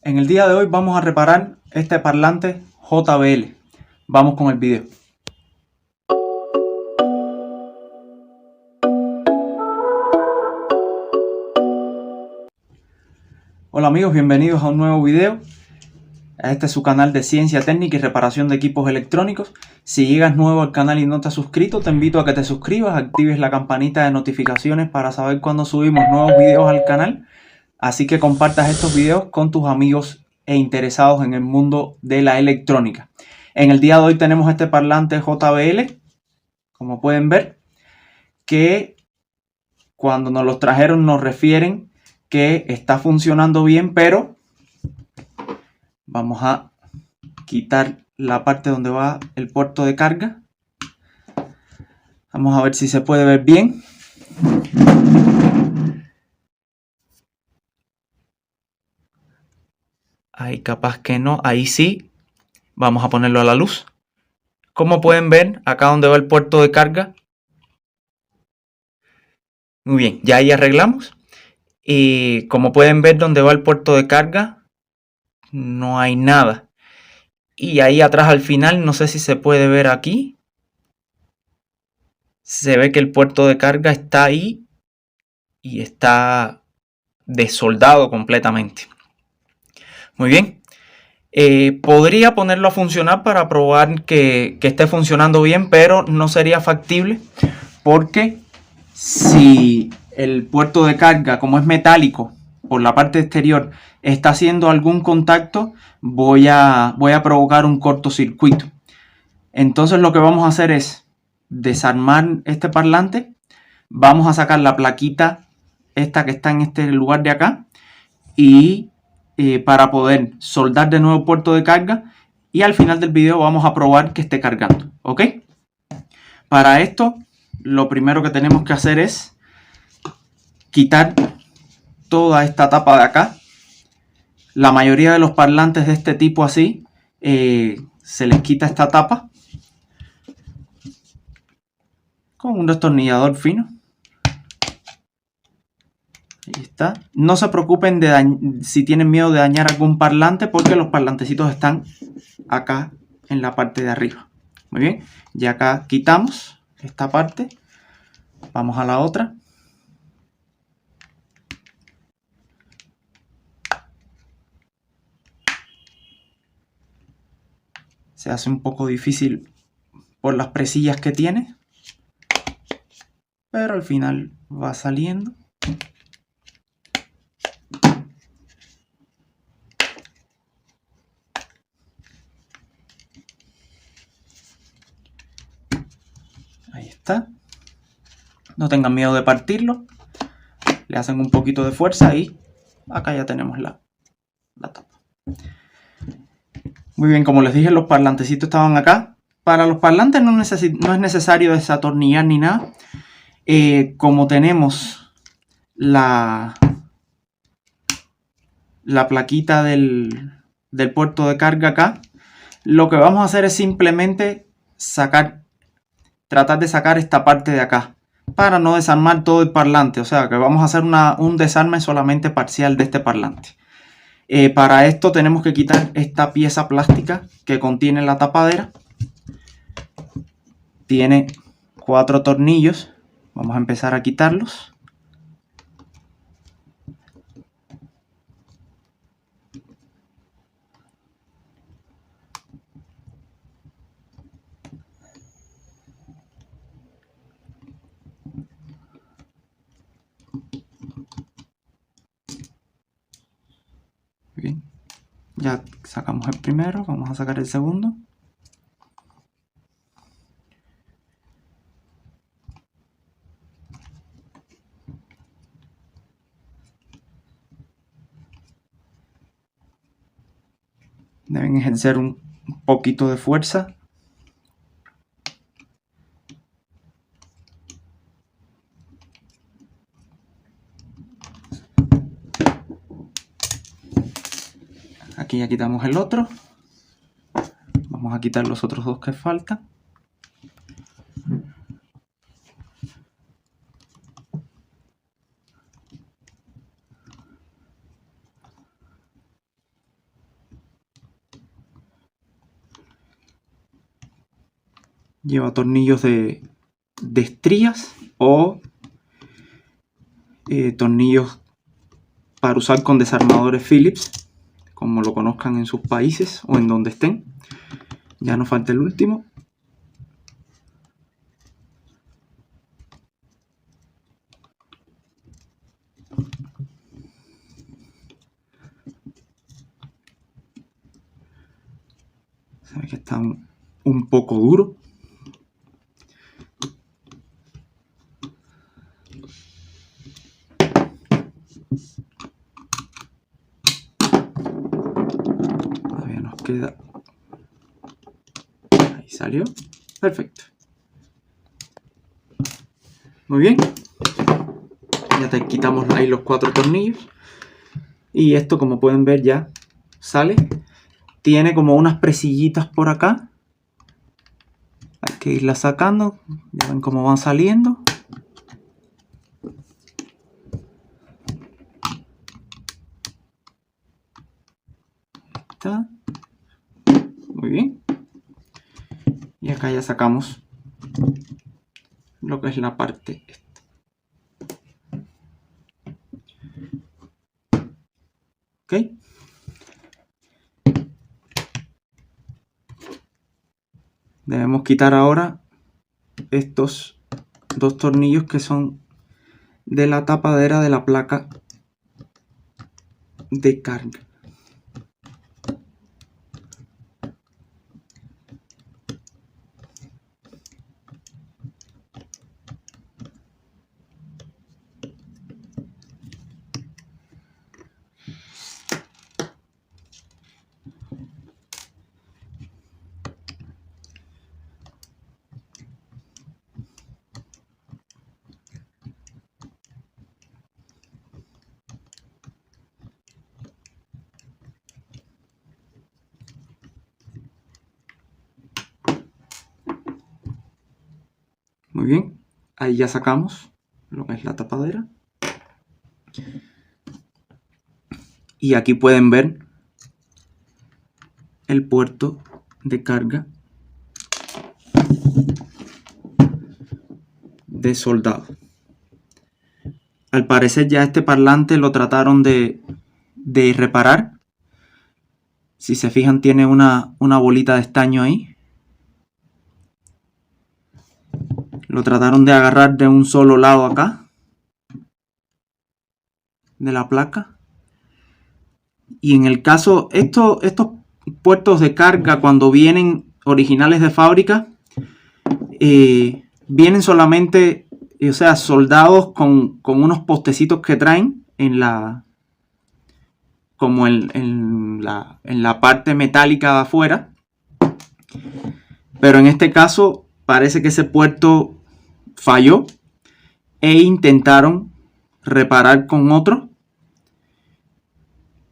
En el día de hoy vamos a reparar este parlante JBL. Vamos con el video. Hola amigos, bienvenidos a un nuevo video. Este es su canal de ciencia técnica y reparación de equipos electrónicos. Si llegas nuevo al canal y no te has suscrito, te invito a que te suscribas, actives la campanita de notificaciones para saber cuando subimos nuevos videos al canal. Así que compartas estos videos con tus amigos e interesados en el mundo de la electrónica. En el día de hoy tenemos este parlante JBL, como pueden ver, que cuando nos los trajeron nos refieren que está funcionando bien, pero vamos a quitar la parte donde va el puerto de carga. Vamos a ver si se puede ver bien. Ahí capaz que no, ahí sí. Vamos a ponerlo a la luz. Como pueden ver, acá donde va el puerto de carga. Muy bien, ya ahí arreglamos. Y como pueden ver donde va el puerto de carga, no hay nada. Y ahí atrás al final, no sé si se puede ver aquí. Se ve que el puerto de carga está ahí y está desoldado completamente. Muy bien. Podría ponerlo a funcionar para probar que esté funcionando bien, pero no sería factible porque si el puerto de carga, como es metálico por la parte exterior, está haciendo algún contacto, voy a provocar un cortocircuito. Entonces lo que vamos a hacer es desarmar este parlante. Vamos a sacar la plaquita esta que está en este lugar de acá y para poder soldar de nuevo el puerto de carga, y al final del video vamos a probar que esté cargando, ¿ok? Para esto lo primero que tenemos que hacer es quitar toda esta tapa de acá. La mayoría de los parlantes de este tipo así se les quita esta tapa con un destornillador fino. Ahí está. No se preocupen si tienen miedo de dañar algún parlante, porque los parlantecitos están acá en la parte de arriba. Muy bien, ya acá quitamos esta parte. Vamos a la otra. Se hace un poco difícil por las presillas que tiene, pero al final va saliendo. Ahí está. No tengan miedo de partirlo. Le hacen un poquito de fuerza y acá ya tenemos la tapa. Muy bien, como les dije, los parlantecitos estaban acá. Para los parlantes no es necesario desatornillar ni nada. Como tenemos la plaquita del puerto de carga acá, lo que vamos a hacer es simplemente tratar de sacar esta parte de acá para no desarmar todo el parlante. O sea que vamos a hacer un desarme solamente parcial de este parlante. Para esto tenemos que quitar esta pieza plástica que contiene la tapadera. Tiene 4 tornillos. Vamos a empezar a quitarlos. Bien, ya sacamos el primero, vamos a sacar el segundo. Deben ejercer un poquito de fuerza. Aquí ya quitamos el otro. Vamos a quitar los otros dos que faltan. Lleva tornillos de estrías o tornillos para usar con desarmadores Phillips, como lo conozcan en sus países o en donde estén. Ya nos falta el último. Se ve que está un poco duro. Todavía nos queda. Ahí salió. Perfecto. Muy bien. Ya te quitamos ahí los 4 tornillos. Y esto, como pueden ver, ya sale. Tiene como unas presillitas por acá. Hay que irlas sacando. Ya ven cómo van saliendo. Está. Muy bien. Y acá ya sacamos lo que es la parte esta. ¿Ok? Debemos quitar ahora estos 2 tornillos que son de la tapadera de la placa de carga. Muy bien, ahí ya sacamos lo que es la tapadera. Y aquí pueden ver el puerto de carga de soldado. Al parecer ya este parlante lo trataron de reparar. Si se fijan, tiene una bolita de estaño ahí. Lo trataron de agarrar de un solo lado acá de la placa. Y en el caso, estos puertos de carga, cuando vienen originales de fábrica, vienen solamente, o sea, soldados con unos postecitos que traen en la, como en la parte metálica de afuera. Pero en este caso parece que ese puerto falló e intentaron reparar con otro,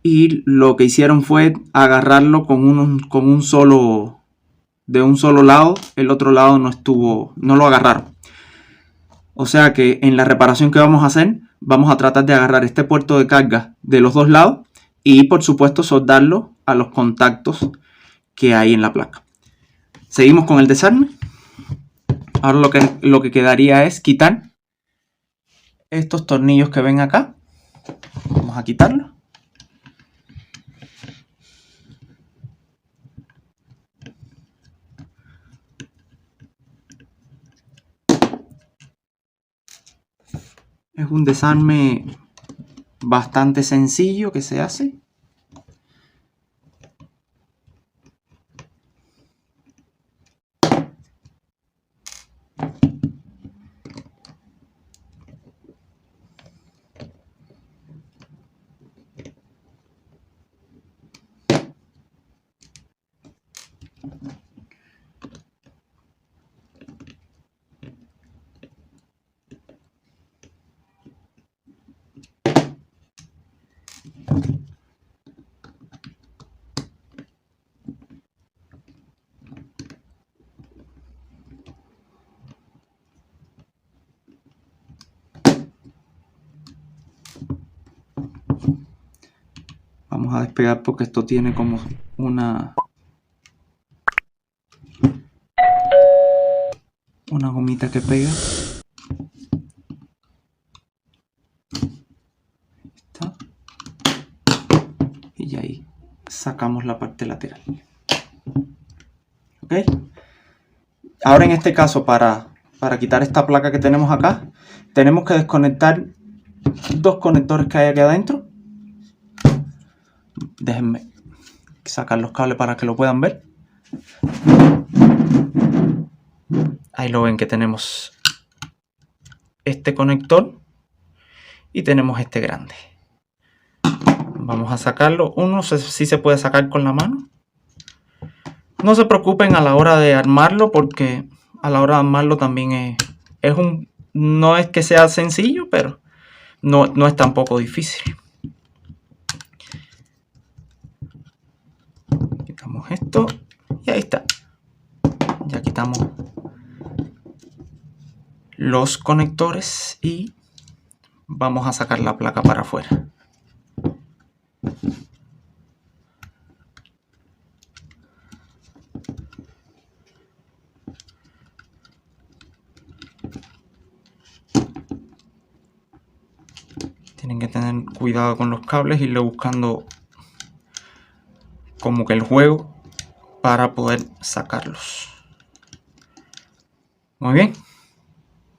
y lo que hicieron fue agarrarlo con un solo, de un solo lado. El otro lado no lo agarraron. O sea que en la reparación que vamos a hacer, vamos a tratar de agarrar este puerto de carga de los dos lados y por supuesto soldarlo a los contactos que hay en la placa. Seguimos con el desarme. Ahora lo que quedaría es quitar estos tornillos que ven acá. Vamos a quitarlos. Es un desarme bastante sencillo que se hace. Vamos a despegar porque esto tiene como una... una gomita que pega. Está. Y ahí sacamos la parte lateral. ¿Ok? Ahora en este caso, para quitar esta placa que tenemos acá, tenemos que desconectar dos conectores que hay aquí adentro. Déjenme sacar los cables para que lo puedan ver. Ahí lo ven que tenemos este conector y tenemos este grande. Vamos a sacarlo. Uno sí se puede sacar con la mano. No se preocupen a la hora de armarlo, porque a la hora de armarlo también no es que sea sencillo, pero no es tampoco difícil. Quitamos esto y ahí está. Ya quitamos los conectores y vamos a sacar la placa para afuera. Tienen que tener cuidado con los cables, irle buscando como que el juego para poder sacarlos. Muy bien.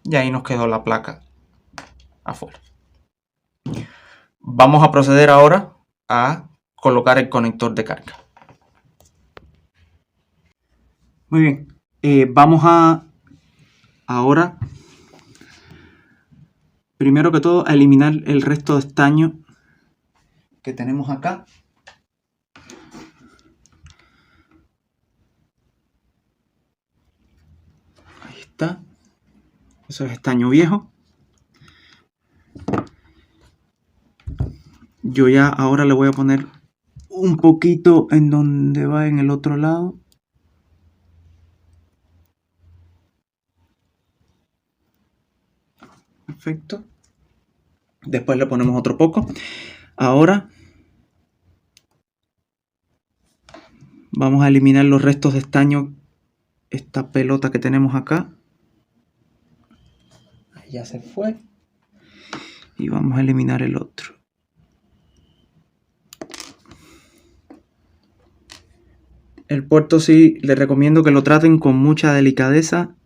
Y ahí nos quedó la placa afuera. Vamos a proceder ahora a colocar el conector de carga. Muy bien. Vamos a ahora, primero que todo, a eliminar el resto de estaño que tenemos acá. Ahí está. Eso es estaño viejo. Yo ya ahora le voy a poner un poquito en donde va en el otro lado. Perfecto. Después le ponemos otro poco. Ahora vamos a eliminar los restos de estaño. Esta pelota que tenemos acá. Ahí ya se fue. Y vamos a eliminar el otro. El puerto sí les recomiendo que lo traten con mucha delicadeza.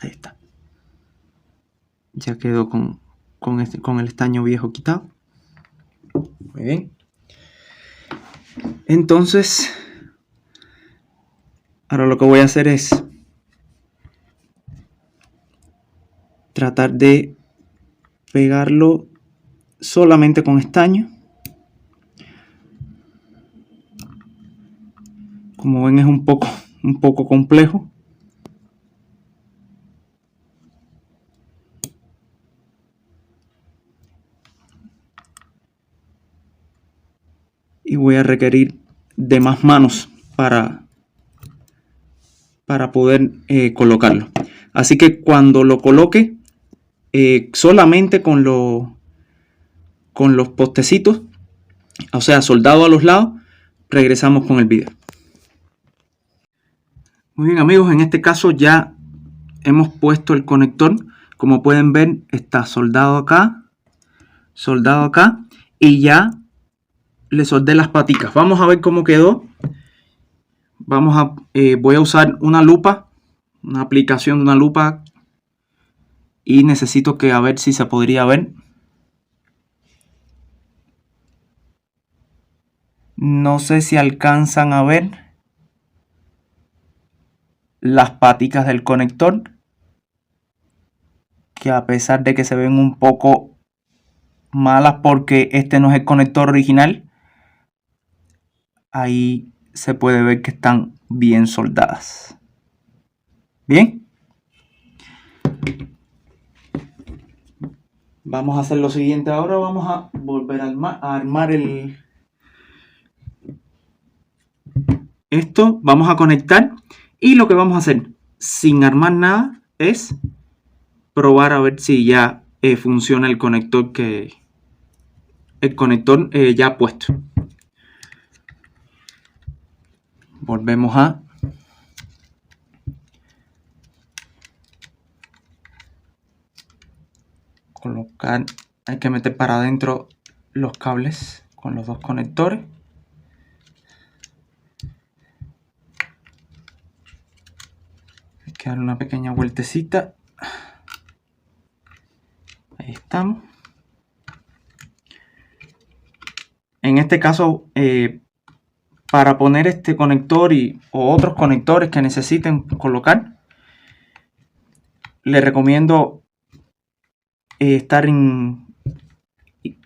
Ahí está. Ya quedó con el estaño viejo quitado. Muy bien. Entonces, ahora lo que voy a hacer es tratar de pegarlo solamente con estaño. Como ven, es un poco complejo. Y voy a requerir de más manos para poder colocarlo. Así que cuando lo coloque, solamente con los postecitos, o sea, soldado a los lados, regresamos con el video. Muy bien, amigos, en este caso ya hemos puesto el conector. Como pueden ver, está soldado acá, y ya le soldé las paticas. Vamos a ver cómo quedó. Voy a usar una lupa, una aplicación de una lupa, y necesito que a ver si se podría ver. No sé si alcanzan a ver las paticas del conector, que a pesar de que se ven un poco malas porque este no es el conector original, ahí se puede ver que están bien soldadas. Bien. Vamos a hacer lo siguiente ahora. Vamos a volver a armar esto. Vamos a conectar. Y lo que vamos a hacer, sin armar nada, es probar a ver si ya funciona el conector ya puesto. Volvemos a colocar, hay que meter para adentro los cables con los dos conectores. Hay que darle una pequeña vueltecita. Ahí estamos. En este caso, para poner este conector o otros conectores que necesiten colocar, les recomiendo que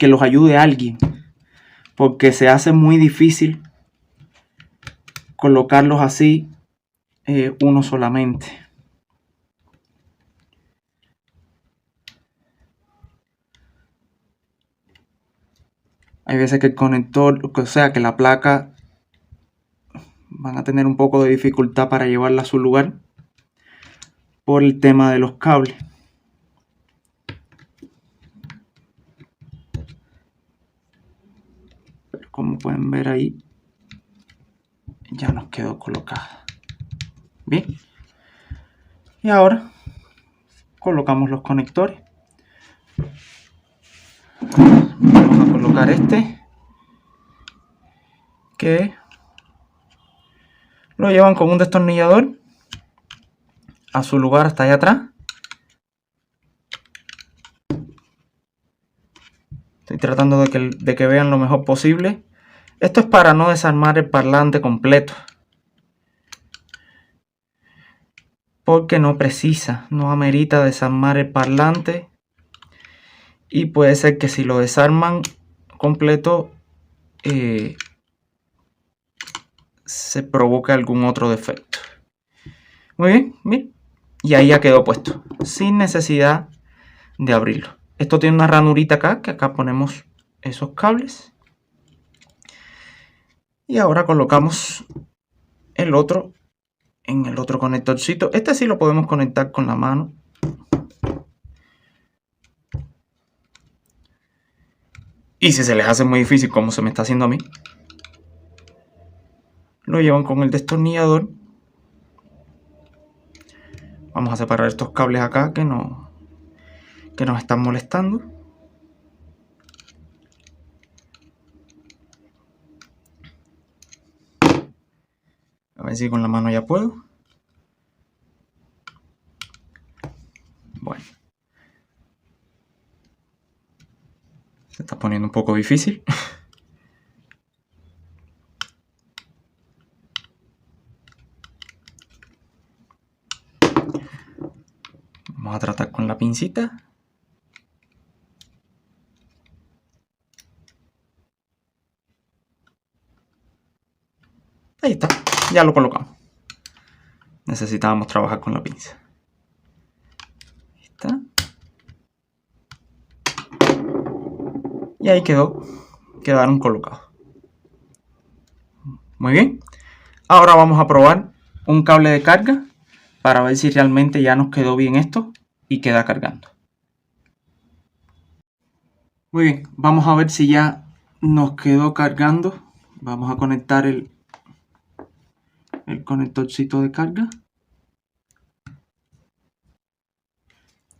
los ayude alguien, porque se hace muy difícil colocarlos así uno solamente. Hay veces que el conector, o sea que la placa, van a tener un poco de dificultad para llevarla a su lugar por el tema de los cables. Pero como pueden ver ahí, ya nos quedó colocada. Bien. Y ahora colocamos los conectores. Vamos a colocar este, que lo llevan con un destornillador a su lugar hasta allá atrás. Estoy tratando de que vean lo mejor posible. Esto es para no desarmar el parlante completo, porque no precisa, no amerita desarmar el parlante, y puede ser que si lo desarman completo se provoque algún otro defecto. Muy bien, bien. Y ahí ya quedó puesto, sin necesidad de abrirlo. Esto tiene una ranurita acá, que acá ponemos esos cables. Y ahora colocamos el otro en el otro conectorcito. Este sí lo podemos conectar con la mano. Y si se les hace muy difícil, como se me está haciendo a mí, lo llevan con el destornillador. Vamos a separar estos cables acá que nos están molestando. A ver si con la mano ya puedo. Bueno. Se está poniendo un poco difícil. Vamos a tratar con la pincita. Ahí está, ya lo colocamos. Necesitábamos trabajar con la pinza. Ahí está. Y ahí quedaron colocados. Muy bien. Ahora vamos a probar un cable de carga para ver si realmente ya nos quedó bien esto y queda cargando. Muy bien, vamos a ver si ya nos quedó cargando. Vamos a conectar el conectorcito de carga.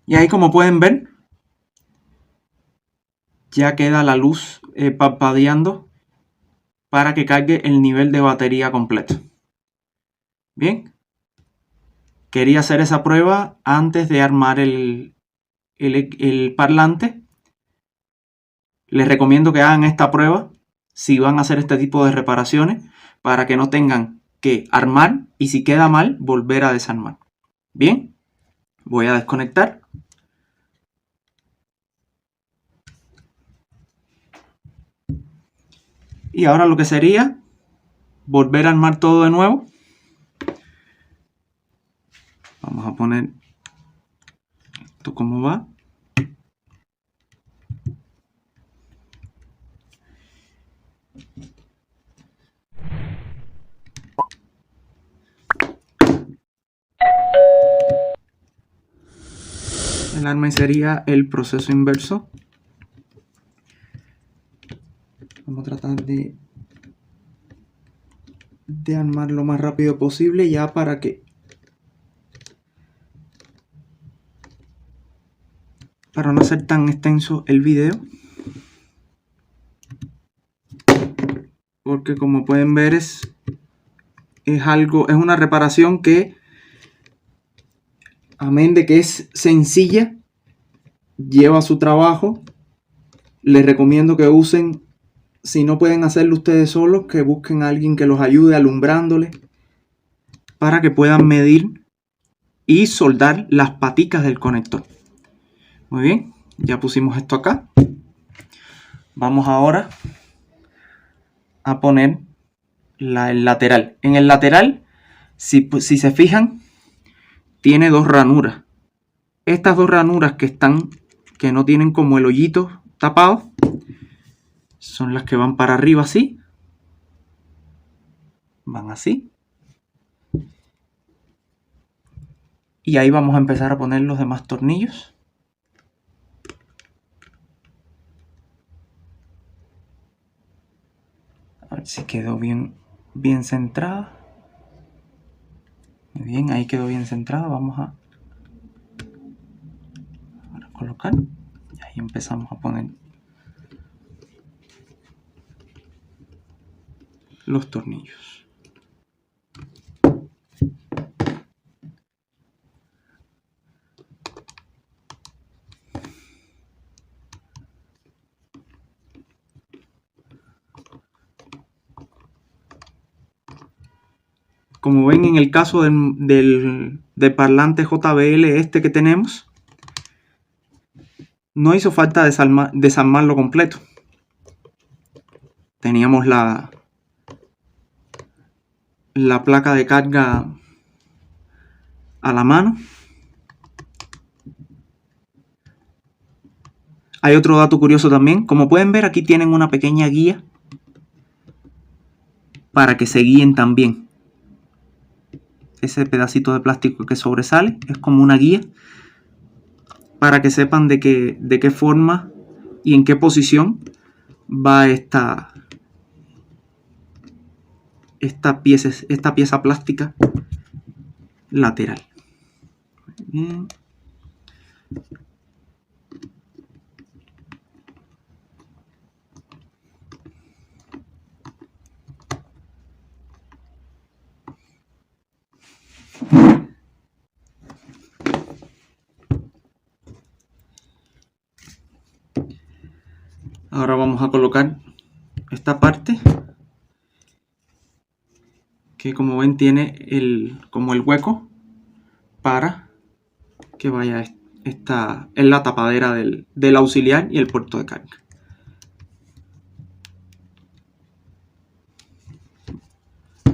Y ahí, como pueden ver, ya queda la luz parpadeando para que cargue el nivel de batería completo. Bien, quería hacer esa prueba antes de armar el parlante. Les recomiendo que hagan esta prueba si van a hacer este tipo de reparaciones, para que no tengan que armar y, si queda mal, volver a desarmar. Bien, voy a desconectar. Y ahora lo que sería volver a armar todo de nuevo. Vamos a poner esto como va. alarme sería el proceso inverso. Vamos a tratar de armar lo más rápido posible ya para no hacer tan extenso el video, porque como pueden ver es una reparación que, amén de que es sencilla, lleva su trabajo. Les recomiendo que usen, si no pueden hacerlo ustedes solos, que busquen a alguien que los ayude alumbrándole para que puedan medir y soldar las paticas del conector. Muy bien, ya pusimos esto acá. Vamos ahora a poner el lateral. En el lateral, si se fijan, tiene dos ranuras. Estas dos ranuras que no tienen como el hoyito tapado, son las que van para arriba así. Van así. Y ahí vamos a empezar a poner los demás tornillos. A ver si quedó bien centrada. Muy bien, ahí quedó bien centrada. Vamos a colocar. Y ahí empezamos a poner los tornillos. Como ven, en el caso del parlante JBL este que tenemos, no hizo falta desarmarlo completo. Teníamos la placa de carga a la mano. Hay otro dato curioso también. Como pueden ver, aquí tienen una pequeña guía para que se guíen también. Ese pedacito de plástico que sobresale es como una guía para que sepan de qué forma y en qué posición va esta pieza plástica lateral. Bien. Ahora vamos a colocar esta parte que, como ven, tiene como el hueco para que vaya en la tapadera del auxiliar y el puerto de carga.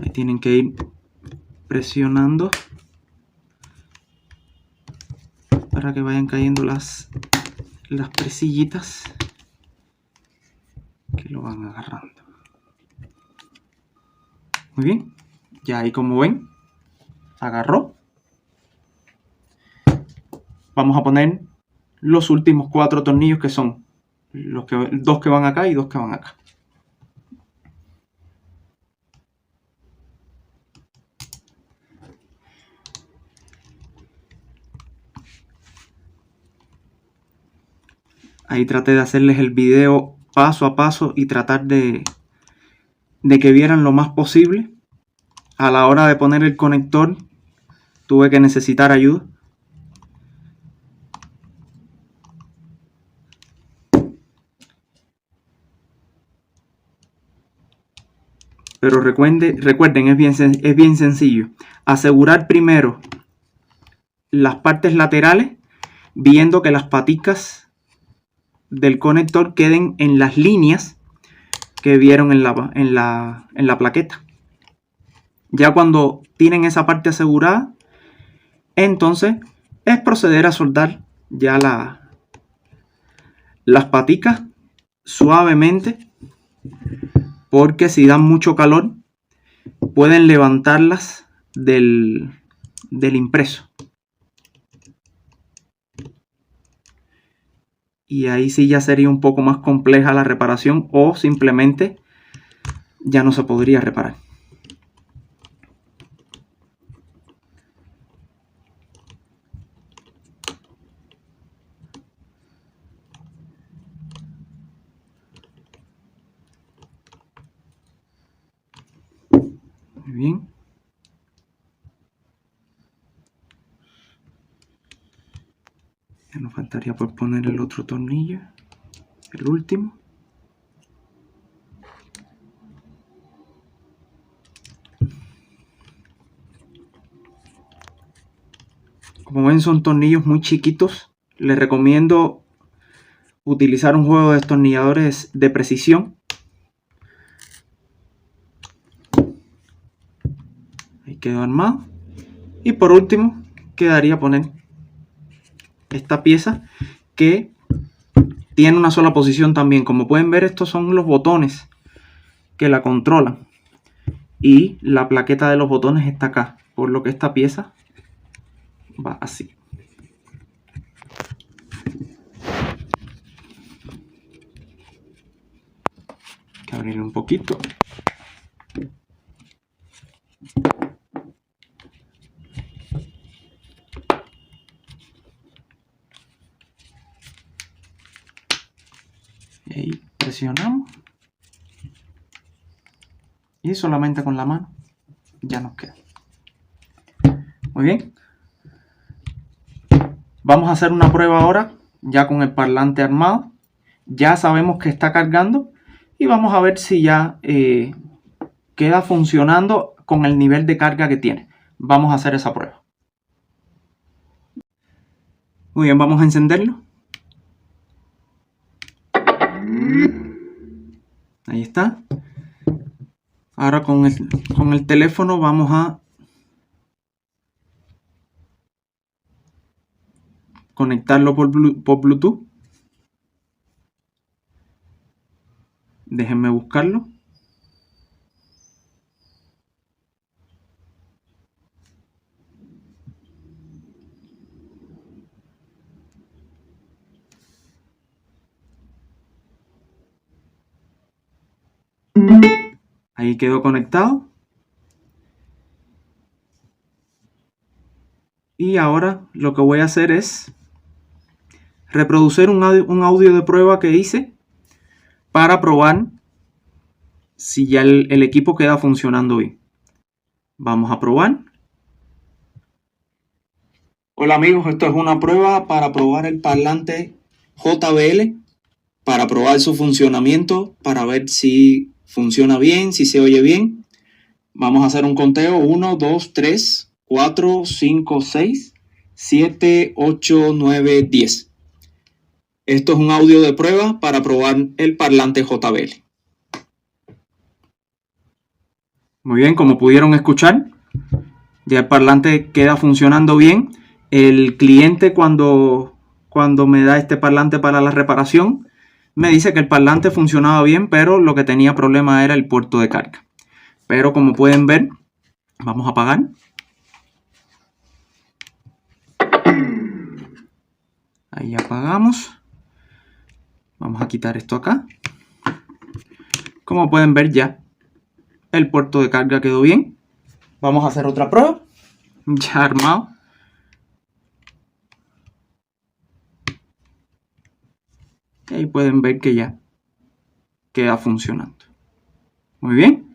Ahí tienen que ir presionando para que vayan cayendo las presillitas que lo van agarrando. Muy bien, ya ahí, como ven, agarró. Vamos a poner los últimos 4 tornillos, que son dos que van acá y 2 que van acá. Ahí traté de hacerles el video paso a paso y tratar de que vieran lo más posible. A la hora de poner el conector tuve que necesitar ayuda. Pero recuerden, es bien sencillo. Asegurar primero las partes laterales, viendo que las paticas del conector queden en las líneas que vieron en la plaqueta. Ya cuando tienen esa parte asegurada, entonces es proceder a soldar ya las paticas suavemente, porque si dan mucho calor pueden levantarlas del impreso. y ahí sí ya sería un poco más compleja la reparación o simplemente ya no se podría reparar. Muy bien. Ya nos faltaría por poner el otro tornillo, el último. Como ven, son tornillos muy chiquitos. Les recomiendo utilizar un juego de destornilladores de precisión. Ahí quedó armado. Y por último, quedaría poner esta pieza que tiene una sola posición también. Como pueden ver, estos son los botones que la controlan. Y la plaqueta de los botones está acá. Por lo que esta pieza va así. Hay que abrirlo un poquito. Y ahí presionamos. Y solamente con la mano ya nos queda. Muy bien. Vamos a hacer una prueba ahora, ya con el parlante armado. Ya sabemos que está cargando y vamos a ver si ya queda funcionando con el nivel de carga que tiene. Vamos a hacer esa prueba. Muy bien, vamos a encenderlo. Ahí está. Ahora con el teléfono vamos a conectarlo por Bluetooth. Déjenme buscarlo. Ahí quedó conectado. Y ahora lo que voy a hacer es reproducir un audio de prueba que hice para probar si ya el equipo queda funcionando bien. Vamos a probar. Hola amigos, esto es una prueba para probar el parlante JBL, para probar su funcionamiento, para ver si funciona bien, si se oye bien. Vamos a hacer un conteo: 1, 2, 3, 4, 5, 6, 7, 8, 9, 10. Esto es un audio de prueba para probar el parlante JBL. Muy bien, como pudieron escuchar, ya el parlante queda funcionando bien. El cliente cuando me da este parlante para la reparación, me dice que el parlante funcionaba bien, pero lo que tenía problema era el puerto de carga. Pero como pueden ver, vamos a apagar. Ahí apagamos. Vamos a quitar esto acá. Como pueden ver, ya el puerto de carga quedó bien. Vamos a hacer otra prueba. Ya armado. Y ahí pueden ver que ya queda funcionando. Muy bien.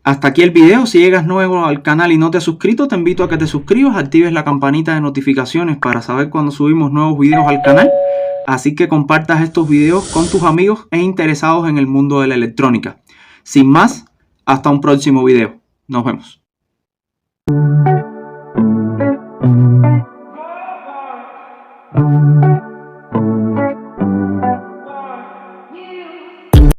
Hasta aquí el video. Si llegas nuevo al canal y no te has suscrito, te invito a que te suscribas, actives la campanita de notificaciones para saber cuando subimos nuevos videos al canal. Así que compartas estos videos con tus amigos e interesados en el mundo de la electrónica. Sin más, hasta un próximo video. Nos vemos.